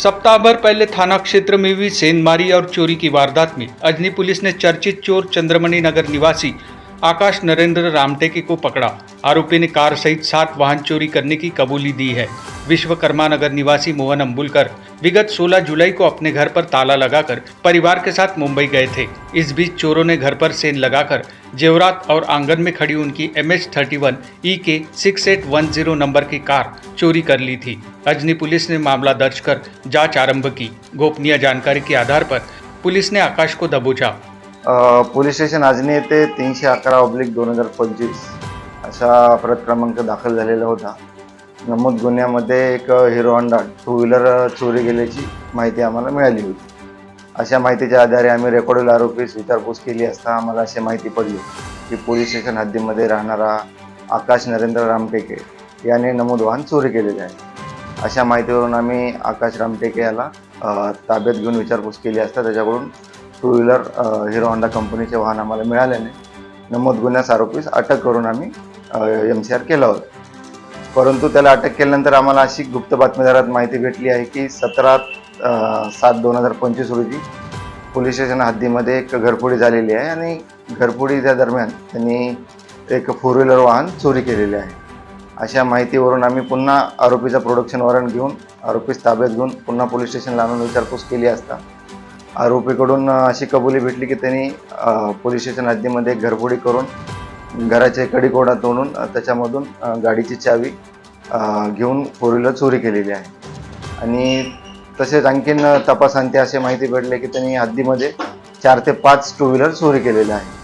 सप्ताह भर पहले थाना क्षेत्र में हुई सेंधमारी और चोरी की वारदात में अजनी पुलिस ने चर्चित चोर चंद्रमणि नगर निवासी आकाश नरेंद्र रामटेके को पकड़ा। आरोपी ने कार सहित 7 वाहन चोरी करने की कबूली दी है। विश्वकर्मा नगर निवासी मोहन अंबुलकर विगत 16 जुलाई को अपने घर पर ताला लगाकर परिवार के साथ मुंबई गए थे। इस बीच चोरों ने घर पर सेंध लगाकर जेवरात और आंगन में खड़ी उनकी MH31 EK 6810 नंबर की कार चोरी कर ली थी। अजनी पुलिस ने मामला दर्ज कर जांच आरंभ की। गोपनीय जानकारी के आधार पर पुलिस ने आकाश को दबोचा। पोलीस स्टेशन अजनी येथे 311/2025 असा अपराध क्रमांक दाखल झालेला होता। नमूद गुन्ह्यामध्ये एक हिरो होंडा 2 व्हीलर चोरी गेल्याची माहिती आम्हाला मिळाली होती। अशा माहितीच्या आधारे आम्ही रेकॉर्डेड आरोपीस विचारपूस केली असता आम्हाला अशी माहिती पडली की पोलीस स्टेशन हद्दीमध्ये राहणारा आकाश नरेंद्र रामटेके याने नमूद वाहन चोरी केलेले आहे। अशा माहितीवरून आम्ही आकाश रामटेके याला ताब्यात घेऊन विचारपूस केली असता त्याच्याकडून 2 व्हीलर हिरो होंडा कंपनीचे वाहन आम्हाला मिळाल्याने नमूद गुन्ह्यास आरोपीस अटक करून आम्ही MCR केला होता। परंतु त्याला अटक केल्यानंतर आम्हाला अशी गुप्त बातमीदारात माहिती भेटली आहे की 17/7/2025 रोजी पोलीस स्टेशन हद्दीमध्ये एक घरफोडी झालेली आहे आणि घरफोडीच्या दरम्यान त्यांनी एक 4 व्हीलर वाहन चोरी केलेले आहे। अशा माहितीवरून आम्ही पुन्हा आरोपीचा प्रोडक्शन वॉरंट घेऊन आरोपीस ताब्यात घेऊन पुन्हा पोलीस स्टेशनला आणून विचारपूस केली असता आरोपीकडून अशी कबुली भेटली की त्यांनी पोलीस स्टेशन हद्दीमध्ये घरफोडी करून घराचे कडी-कोडा तोडून त्याच्यामधून गाडीची चावी घेऊन 4 व्हीलर चोरी केलेली आहे। आणि तसेच आणखीन तपासांती अशी माहिती भेटली की त्यांनी हद्दीमध्ये 4 ते 5 2 व्हीलर चोरी केलेले आहे।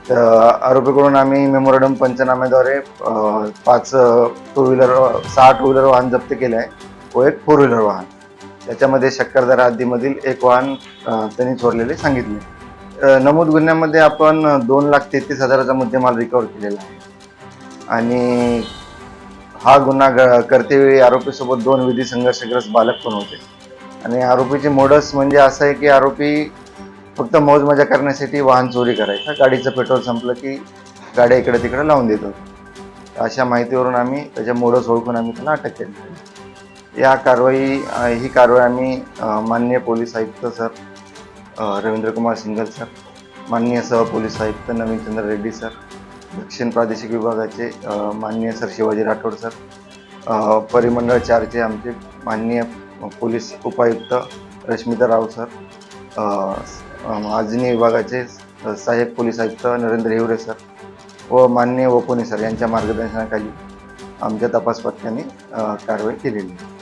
तर आरोपीकडून आम्ही मेमोरंडम पंचनाम्याद्वारे 6 2 व्हीलर वाहन जप्त केले आहे व एक 4 व्हीलर वाहन। त्याच्यामध्ये शक्करदरा हद्दीमधील एक वाहन त्यांनी चोरलेले सांगितले। नमूद गुन्ह्यामध्ये आपण 2,33,000चा मुद्देमाल रिकव्हर केलेला आहे आणि हा गुन्हा करतेवेळी आरोपीसोबत 2 विधी संघर्षग्रस्त बालक पण होते आणि आरोपीचे मोडस म्हणजे असं आहे की आरोपी फक्त मौज मजा करण्यासाठी वाहन चोरी करायचा। गाडीचं पेट्रोल संपलं की गाड्या इकडे तिकडे लावून देत होते। अशा माहितीवरून आम्ही त्याच्या मोडस ओळखून आम्ही त्याला अटक केली। ही कारवाई आम्ही माननीय पोलीस आयुक्त sir Ravindra Kumar single sir, माननीय सह पोलीस आयुक्त नवीनचंद्र रेड्डी सर, दक्षिण प्रादेशिक विभागाचे माननीय सर शिवाजी राठोड सर, परिमंडळ 4चे आमचे माननीय पोलीस उपायुक्त रश्मिता राव सर, अजनी विभागाचे सहाय्यक पोलीस आयुक्त नरेंद्र हिवरे सर व माननीय वपोनी सर यांच्या मार्गदर्शनाखाली आमच्या तपास पथकाने कारवाई केलेली आहे।